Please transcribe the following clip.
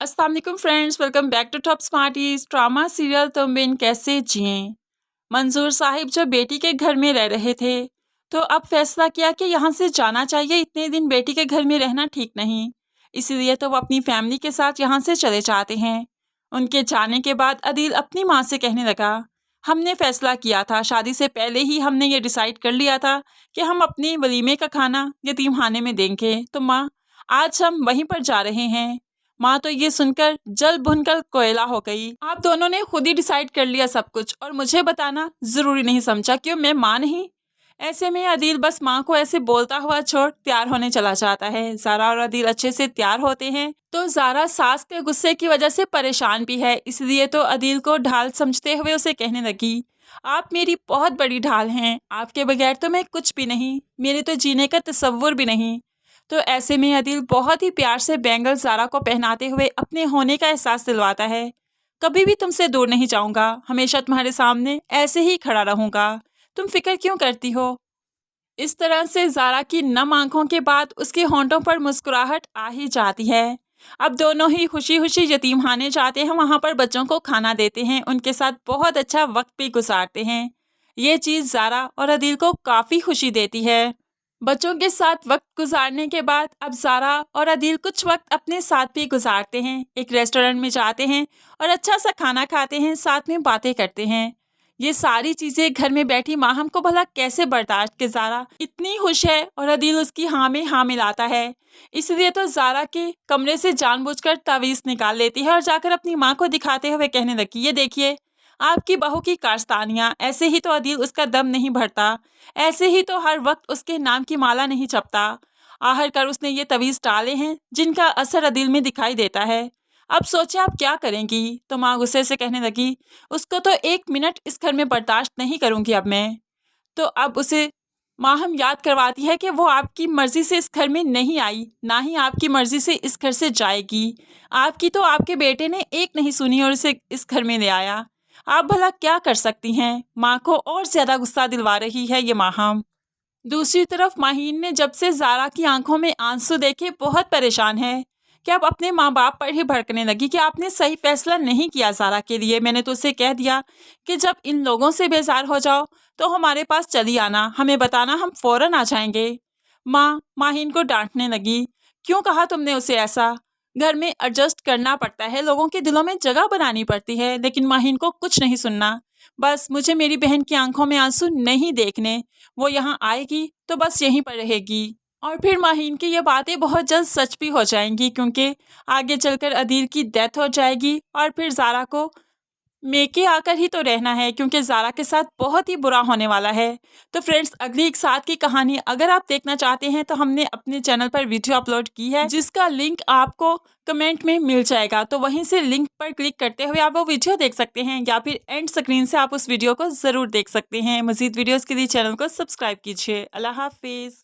अस्सलाम वालेकुम friends, welcome back to Top Smarties. Drama serial तुम बिन कैसे जिएं। मंजूर साहिब जब बेटी के घर में रह रहे थे तो अब फैसला किया कि यहाँ से जाना चाहिए। इतने दिन बेटी के घर में रहना ठीक नहीं, इसीलिए तो वो अपनी फैमिली के साथ यहाँ से चले जाते हैं। उनके जाने के बाद अदील अपनी माँ से कहने लगा, हमने फैसला किया था, शादी से पहले ही हमने ये डिसाइड कर लिया था कि हम अपने वलीमे का खाना यतीमखाने में देंगे, तो माँ आज हम वहीं पर जा रहे हैं। माँ तो ये सुनकर जल भुनकर कोयला हो गई। आप दोनों ने खुद ही डिसाइड कर लिया सब कुछ और मुझे बताना जरूरी नहीं समझा, क्यों मैं माँ नहीं। ऐसे में अदील बस माँ को ऐसे बोलता हुआ छोड़ तैयार होने चला जाता है। ज़ारा और अदील अच्छे से तैयार होते हैं तो ज़ारा सास के गुस्से की वजह से परेशान भी है, इसलिए तो अदील को ढाल समझते हुए उसे कहने लगी, आप मेरी बहुत बड़ी ढाल हैं, आपके बगैर तो मैं कुछ भी नहीं, मेरे तो जीने का तसव्वुर भी नहीं। तो ऐसे में अदील बहुत ही प्यार से बैंगल ज़ारा को पहनाते हुए अपने होने का एहसास दिलवाता है। कभी भी तुमसे दूर नहीं जाऊंगा, हमेशा तुम्हारे सामने ऐसे ही खड़ा रहूंगा, तुम फिक्र क्यों करती हो। इस तरह से ज़ारा की नम आंखों के बाद उसके होंठों पर मुस्कुराहट आ ही जाती है। अब दोनों ही खुशी खुशी यतीमखाने जाते हैं, वहाँ पर बच्चों को खाना देते हैं, उनके साथ बहुत अच्छा वक्त भी गुजारते हैं। ये चीज़ ज़ारा और अदील को काफ़ी खुशी देती है। बच्चों के साथ वक्त गुजारने के बाद अब ज़ारा और अदील कुछ वक्त अपने साथ भी गुजारते हैं। एक रेस्टोरेंट में जाते हैं और अच्छा सा खाना खाते हैं, साथ में बातें करते हैं। ये सारी चीज़ें घर में बैठी माहम को भला कैसे बर्दाश्त के ज़ारा इतनी खुश है और अदील उसकी हाँ में हाँ मिलाता है। इसलिए तो ज़ारा के कमरे से जानबूझकर तावीज़ निकाल लेती है और जाकर अपनी माँ को दिखाते हुए कहने लगी, ये देखिए आपकी बहू की कारस्तानियाँ, ऐसे ही तो अदील उसका दम नहीं भरता, ऐसे ही तो हर वक्त उसके नाम की माला नहीं जपता। आखिरकार उसने ये तवीज़ डाले हैं जिनका असर अदील में दिखाई देता है। अब सोचें आप क्या करेंगी। तो माँ गुस्से से कहने लगी, उसको तो 1 मिनट इस घर में बर्दाश्त नहीं करूँगी अब मैं। तो अब उसे माँ हम याद करवाती है कि वो आपकी मर्ज़ी से इस घर में नहीं आई, ना ही आपकी मर्ज़ी से इस घर से जाएगी। आपकी तो आपके बेटे ने एक नहीं सुनी और इसे इस घर में ले आया। आप भला क्या कर सकती हैं। माँ को और ज़्यादा गुस्सा दिलवा रही है ये माहम। दूसरी तरफ माहीन ने जब से ज़ारा की आंखों में आंसू देखे बहुत परेशान है कि अब अपने माँ बाप पर ही भड़कने लगी कि आपने सही फैसला नहीं किया ज़ारा के लिए। मैंने तो उसे कह दिया कि जब इन लोगों से बेजार हो जाओ तो हमारे पास चली आना, हमें बताना, हम फ़ौरन आ जाएंगे। माँ माहीन को डांटने लगी, क्यों कहा तुमने उसे ऐसा। घर में एडजस्ट करना पड़ता है, लोगों के दिलों में जगह बनानी पड़ती है। लेकिन माहीन को कुछ नहीं सुनना। बस मुझे मेरी बहन की आंखों में आंसू नहीं देखने। वो यहाँ आएगी तो बस यहीं पर रहेगी और फिर माहीन की ये बातें बहुत जल्द सच भी हो जाएंगी, क्योंकि आगे चलकर अदील की डेथ हो जाएगी और फिर ज़ारा को मेके आकर ही तो रहना है, क्योंकि ज़ारा के साथ बहुत ही बुरा होने वाला है। तो फ्रेंड्स, अगली एक साथ की कहानी अगर आप देखना चाहते हैं तो हमने अपने चैनल पर वीडियो अपलोड की है, जिसका लिंक आपको कमेंट में मिल जाएगा। तो वहीं से लिंक पर क्लिक करते हुए आप वो वीडियो देख सकते हैं, या फिर एंड स्क्रीन से आप उस वीडियो को ज़रूर देख सकते हैं। मज़ीद वीडियोज़ के लिए चैनल को सब्सक्राइब कीजिए। अल्लाह हाफिज़।